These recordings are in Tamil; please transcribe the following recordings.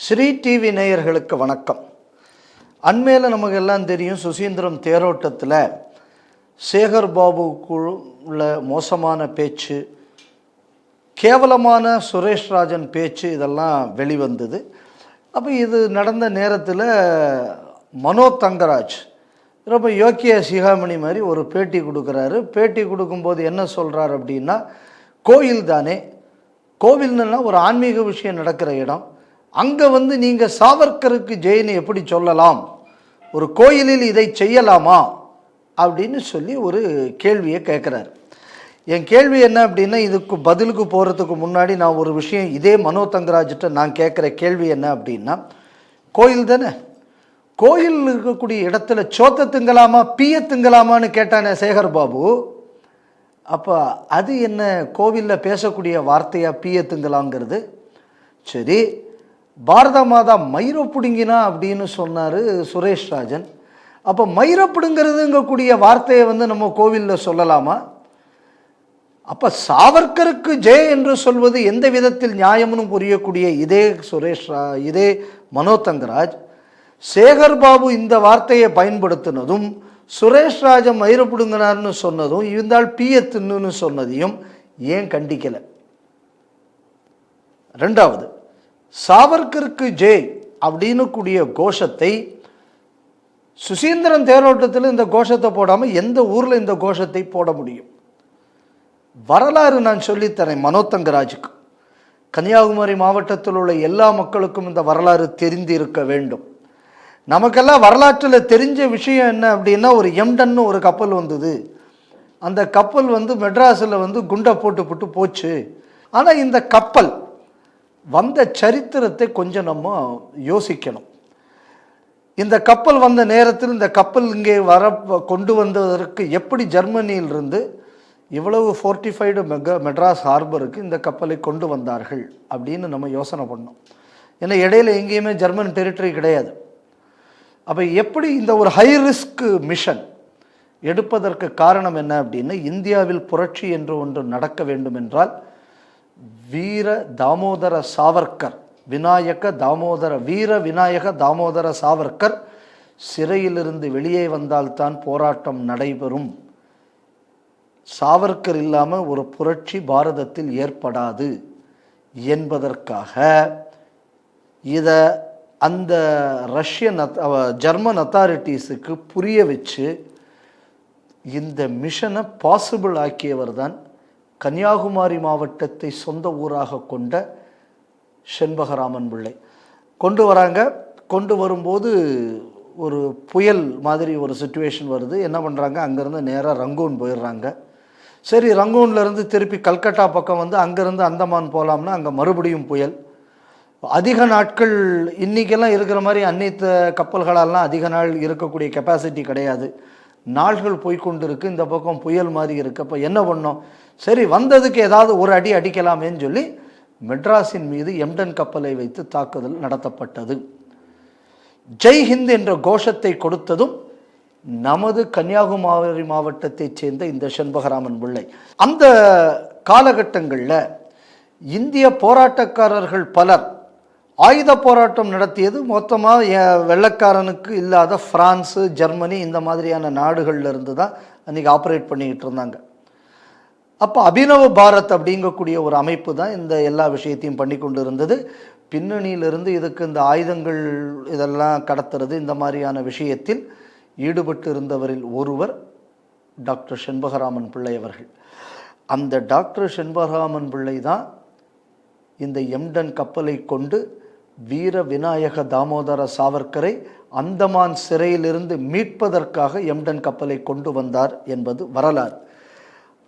ஸ்ரீ டிவி நேயர்களுக்கு வணக்கம். அண்மையில் நமக்கு எல்லாம் தெரியும், சுசீந்திரம் தேரோட்டத்தில் சேகர் பாபுக்கு உள்ள மோசமான பேச்சு, கேவலமான சுரேஷ் ராஜன் பேச்சு இதெல்லாம் வெளிவந்தது. அப்போ இது நடந்த நேரத்தில் மனோ தங்கராஜ் ரொம்ப யோக்கிய சிகாமணி மாதிரி ஒரு பேட்டி கொடுக்குறாரு. பேட்டி கொடுக்கும்போது என்ன சொல்கிறார் அப்படின்னா, கோயில் தானே, கோவில்னா ஒரு ஆன்மீக விஷயம் நடக்கிற இடம், அங்கே நீங்கள் சாவர்கருக்கு ஜெயின்னு எப்படி சொல்லலாம், ஒரு கோயிலில் இதை செய்யலாமா அப்படின்னு சொல்லி ஒரு கேள்வியை கேட்குறாரு. என் கேள்வி என்ன அப்படின்னா, இதுக்கு பதிலுக்கு போகிறதுக்கு முன்னாடி நான் ஒரு விஷயம் இதே மனோ தங்கராஜ்கிட்ட நான் கேட்குற கேள்வி என்ன அப்படின்னா, கோயில் தானே, கோயில் இருக்கக்கூடிய இடத்துல சோத்த திங்கலாமா பீய திங்கலாமான்னு கேட்டானே சேகர் பாபு. அப்போ அது என்ன கோவிலில் பேசக்கூடிய வார்த்தையாக பீய திங்கலாங்கிறது? சரி, பாரத மாதா மயிரை பிடுங்கினா அப்படின்னு சொன்னார் சுரேஷ் ராஜன். அப்போ மயிரை பிடுங்கிறதுங்கக்கூடிய வார்த்தையை நம்ம கோவிலில் சொல்லலாமா? அப்போ சாவர்கருக்கு ஜெய் என்று சொல்வது எந்த விதத்தில் நியாயம்னு புரியக்கூடிய இதே மனோ தங்கராஜ் சேகர் பாபு இந்த வார்த்தையை பயன்படுத்தினதும், சுரேஷ் ராஜன் மயிரை பிடுங்கினார்னு சொன்னதும், இருந்தால் பீயத்துன்னு சொன்னதையும் ஏன் கண்டிக்கலை? ரெண்டாவது, சாவர்கருக்கு ஜெய் அப்படின்னு கூடிய கோஷத்தை சுசீந்திரன் தேரோட்டத்தில் இந்த கோஷத்தை போடாமல் எந்த ஊரில் இந்த கோஷத்தை போட முடியும்? வரலாறு நான் சொல்லித்தரேன் மனோ தங்கராஜுக்கு. கன்னியாகுமரி மாவட்டத்தில் உள்ள எல்லா மக்களுக்கும் இந்த வரலாறு தெரிந்து இருக்க வேண்டும். நமக்கெல்லாம் வரலாற்றில் தெரிஞ்ச விஷயம் என்ன அப்படின்னா, ஒரு எம்டன்னு ஒரு கப்பல் வந்தது. அந்த கப்பல் மெட்ராஸில் குண்டை போட்டு போச்சு. ஆனால் இந்த கப்பல் வந்த சரித்திரத்தை கொஞ்சம் நம்ம யோசிக்கணும். இந்த கப்பல் வந்த நேரத்தில் இந்த கப்பல் இங்கே கொண்டு வந்ததற்கு எப்படி ஜெர்மனியிலிருந்து இவ்வளவு ஃபோர்ட்டிஃபைடு மெட்ராஸ் ஹார்பருக்கு இந்த கப்பலை கொண்டு வந்தார்கள் அப்படின்னு நம்ம யோசனை பண்ணோம். ஏன்னா இடையில எங்கேயுமே ஜெர்மன் டெரிட்டரி கிடையாது. அப்போ எப்படி இந்த ஒரு ஹை ரிஸ்க் மிஷன் எடுப்பதற்கு காரணம் என்ன அப்படின்னா, இந்தியாவில் புரட்சி என்று ஒன்று நடக்க வேண்டும் என்றால் வீர தாமோதர சாவர்கர், வீர விநாயக தாமோதர சாவர்கர் சிறையிலிருந்து வெளியே வந்தால்தான் போராட்டம் நடைபெறும். சாவர்கர் இல்லாமல் ஒரு புரட்சி பாரதத்தில் ஏற்படாது என்பதற்காக இதை அந்த ஜெர்மன் அத்தாரிட்டிஸுக்கு புரிய வச்சு இந்த மிஷனை பாசிபிள் ஆக்கியவர் தான் கன்னியாகுமரி மாவட்டத்தை சொந்த ஊராக கொண்ட செண்பகராமன் பிள்ளை. கொண்டு வராங்க. கொண்டு வரும்போது ஒரு புயல் மாதிரி ஒரு சுச்சுவேஷன் வருது. என்ன பண்ணுறாங்க, அங்கேருந்து நேராக ரங்கூன் போயிடுறாங்க. சரி, ரங்கூன்லேருந்து திருப்பி கல்கட்டா பக்கம் அங்கேருந்து அந்தமான் போகலாம்னா அங்கே மறுபடியும் புயல். அதிக நாட்கள் இன்றைக்கெல்லாம் இருக்கிற மாதிரி அன்னைத்த கப்பல்களெல்லாம் அதிக நாள் இருக்கக்கூடிய கெப்பாசிட்டி கிடையாது. நாள்கள் போய்கொண்டு இருக்குது. இந்த பக்கம் புயல் மாதிரி இருக்குது. அப்போ என்ன பண்ணோம், சரி வந்ததுக்கு ஏதாவது ஒரு அடி அடிக்கலாமேன்னு சொல்லி மெட்ராஸின் மீது எம்டன் கப்பலை வைத்து தாக்குதல் நடத்தப்பட்டது. ஜெய்ஹிந்த் என்ற கோஷத்தை கொடுத்ததும் நமது கன்னியாகுமரி மாவட்டத்தைச் சேர்ந்த இந்த செண்பகராமன் பிள்ளை. அந்த காலகட்டங்களில் இந்திய போராட்டக்காரர்கள் பலர் ஆயுத போராட்டம் நடத்தியது மொத்தமாக வெள்ளைக்காரனுக்கு இல்லாத பிரான்ஸு, ஜெர்மனி இந்த மாதிரியான நாடுகளில் இருந்து தான் அன்றைக்கி ஆப்ரேட் பண்ணிக்கிட்டு இருந்தாங்க. அப்போ அபினவ பாரத் அப்படிங்கக்கூடிய ஒரு அமைப்பு தான் இந்த எல்லா விஷயத்தையும் பண்ணி கொண்டு இருந்தது. பின்னணியிலிருந்து இதுக்கு இந்த ஆயுதங்கள் இதெல்லாம் கடத்துறது இந்த மாதிரியான விஷயத்தில் ஈடுபட்டு இருந்தவரில் ஒருவர் டாக்டர் செண்பகராமன் பிள்ளை அவர்கள். அந்த டாக்டர் செண்பகராமன் பிள்ளை தான் இந்த எம்டன் கப்பலை கொண்டு வீர விநாயக தாமோதர சாவர்கரை அந்தமான் சிறையிலிருந்து மீட்பதற்காக எம்டன் கப்பலை கொண்டு வந்தார் என்பது வரலாறு.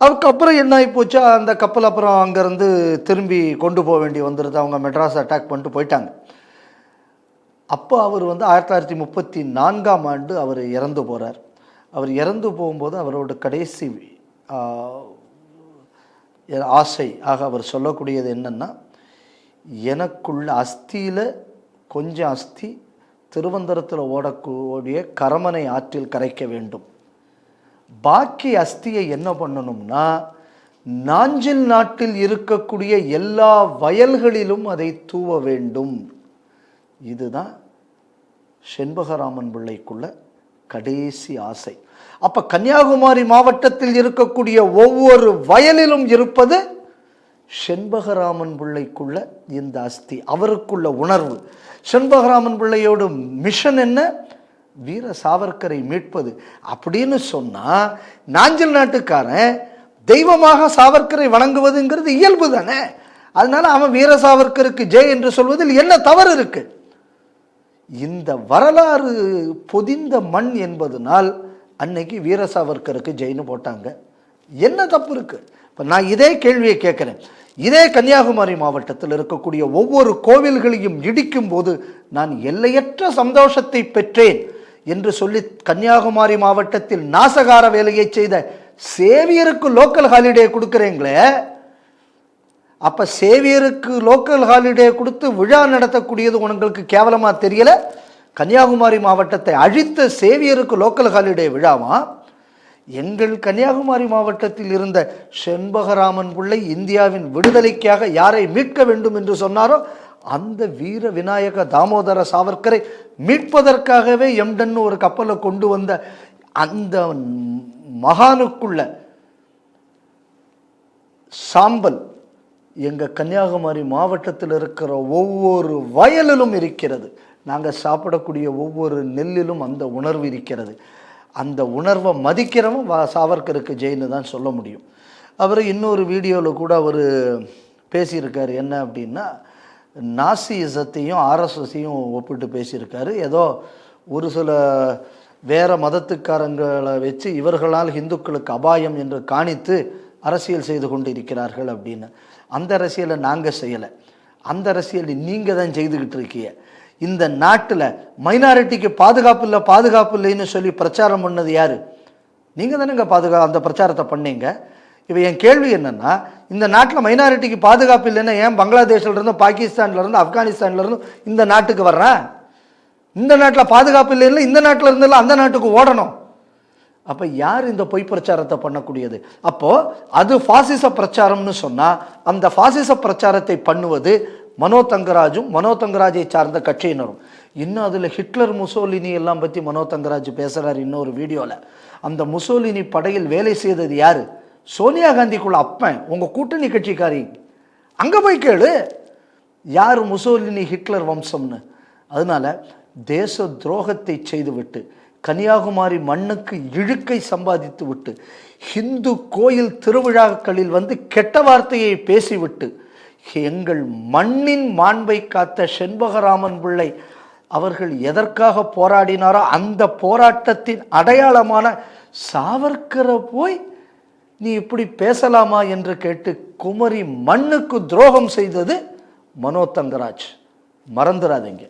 அதுக்கப்புறம் என்ன ஆகி போச்சா, அந்த கப்பல் அப்புறம் அங்கேருந்து திரும்பி கொண்டு போக வேண்டி வந்துடுது. அவங்க மெட்ராஸ் அட்டாக் பண்ணிட்டு போயிட்டாங்க. அப்போ அவர் 1934 அவர் இறந்து போகிறார். அவர் இறந்து போகும்போது அவரோட கடைசி ஆசை ஆக அவர் சொல்லக்கூடியது என்னென்னா, எனக்குள்ள அஸ்தியில் கொஞ்சம் அஸ்தி திருவந்தரத்தில் ஓடக்கூடிய கரமனை ஆற்றில் கரைக்க வேண்டும். பாக்கி அஸ்தியை என்ன பண்ணணும்னா, நாஞ்சில் நாட்டில் இருக்கக்கூடிய எல்லா வயல்களிலும் அதை தூவ வேண்டும். இதுதான் செண்பகராமன் பிள்ளைக்குள்ள கடைசி ஆசை. அப்ப கன்னியாகுமரி மாவட்டத்தில் இருக்கக்கூடிய ஒவ்வொரு வயலிலும் இருப்பது செண்பகராமன் பிள்ளைக்குள்ள இந்த அஸ்தி, அவருக்குள்ள உணர்வு. செண்பகராமன் பிள்ளையோட மிஷன் என்ன? வீர சாவர்கரை மீட்பது. அப்படின்னு சொன்னா நாஞ்சில் நாட்டுக்காரன் தெய்வமாக சாவர்கரை வணங்குவதுங்கிறது இயல்பு தானே. அதனால அவன் வீர சாவர்கருக்கு ஜெய் என்று சொல்வதில் என்ன தவறு இருக்கு? இந்த வரலாறு பொதிந்த மண் என்பதனால் அன்னைக்கு வீர சாவர்கருக்கு ஜெயின்னு போட்டாங்க. என்ன தப்பு இருக்கு? இப்போ நான் இதே கேள்வியை கேட்குறேன். இதே கன்னியாகுமரி மாவட்டத்தில் இருக்கக்கூடிய ஒவ்வொரு கோவில்களையும் இடிக்கும் போது நான் எல்லையற்ற சந்தோஷத்தை பெற்றேன் என்று சொல்லி கன்னியாகுமரி மாவட்டத்தில் நாசகார வேலையை செய்த சேவியருக்கு லோக்கல் ஹாலிடே கொடுக்குறீங்களே, அப்ப சேவியருக்கு லோக்கல் ஹாலிடே கொடுத்து விழா நடத்தக்கூடியது உங்களுக்கு கேவலமா தெரியல? கன்னியாகுமரி மாவட்டத்தை அழித்த சேவியருக்கு லோக்கல் ஹாலிடே விழாவா? எங்கள் கன்னியாகுமரி மாவட்டத்தில் இருந்த செண்பகராமன் பிள்ளை இந்தியாவின் விடுதலைக்காக யாரை மீட்க வேண்டும் என்று சொன்னாரோ அந்த வீர விநாயக தாமோதர சாவர்கரை மீட்பதற்காகவே எம்டன் ஒரு கப்பலை கொண்டு வந்த அந்த மகானுக்குள்ள சாம்பல் எங்க கன்னியாகுமரி மாவட்டத்தில் இருக்கிற ஒவ்வொரு வயலிலும் இருக்கிறது. நாங்கள் சாப்பிடக்கூடிய ஒவ்வொரு நெல்லிலும் அந்த உணர்வு இருக்கிறது. அந்த உணர்வை மதிக்கிறவன் சாவர்கருக்கு ஜெயின்னு தான் சொல்ல முடியும். அவர் இன்னொரு வீடியோவில் கூட அவர் பேசியிருக்காரு. என்ன அப்படின்னா, நாசிசத்தையும் ஆர்எஸ்எஸையும் ஒப்பிட்டு பேசியிருக்காரு. ஏதோ ஒரு சில வேற மதத்துக்காரங்களை வச்சு இவர்களால் இந்துக்களுக்கு அபாயம் என்று காணித்து அரசியல் செய்து கொண்டு இருக்கிறார்கள் அப்படின்னு. அந்த அரசியலை நாங்கள் செய்யலை, அந்த அரசியலை நீங்கள் தான் செய்துக்கிட்டு இருக்கீங்க. இந்த நாட்டில் மைனாரிட்டிக்கு பாதுகாப்பு இல்லைன்னு சொல்லி பிரச்சாரம் பண்ணது யாரு? நீங்கள் தானேங்க அந்த பிரச்சாரத்தை பண்ணீங்க. இப்போ என் கேள்வி என்னன்னா, இந்த நாட்டில் மைனாரிட்டிக்கு பாதுகாப்பு இல்லைன்னா ஏன் பங்களாதேஷ்லேருந்து, பாகிஸ்தான்லேருந்து, ஆப்கானிஸ்தான்லேருந்து இந்த நாட்டுக்கு வர்றேன்? இந்த நாட்டில் பாதுகாப்பு இல்லைன்னா இந்த நாட்டில் இருந்தெல்லாம் அந்த நாட்டுக்கு ஓடணும். அப்போ யார் இந்த பொய் பிரச்சாரத்தை பண்ணக்கூடியது? அப்போது அது பாசிச பிரச்சாரம்னு சொன்னால் அந்த பாசிச பிரச்சாரத்தை பண்ணுவது மனோ தங்கராஜும் மனோ தங்கராஜை சார்ந்த கட்சியினரும். இன்னும் அதில் ஹிட்லர் முசோலினி எல்லாம் பற்றி மனோ தங்கராஜ் பேசுகிறார் இன்னொரு வீடியோவில். அந்த முசோலினி படையில் வேலை செய்தது யார்? சோனியா காந்திக்குள்ள அப்பன், உங்கள் கூட்டணி கட்சிக்காரி. அங்கே போய் கேளு யார் முசோலினி ஹிட்லர் வம்சம்னு. அதனால தேச துரோகத்தை செய்துவிட்டு கன்னியாகுமரி மண்ணுக்கு இழுக்கை சம்பாதித்து விட்டு ஹிந்து கோயில் திருவிழாக்களில் வந்து கெட்ட வார்த்தையை பேசிவிட்டு எங்கள் மண்ணின் மாண்பை காத்த செண்பகராமன் பிள்ளை அவர்கள் எதற்காக போராடினாரோ அந்த போராட்டத்தின் அடையாளமான சாவர்கரை போய் நீ இப்படி பேசலாமா என்று கேட்டு குமரி மண்ணுக்கு துரோகம் செய்தது மனோ தங்கராஜ். மறந்துடாதீங்க.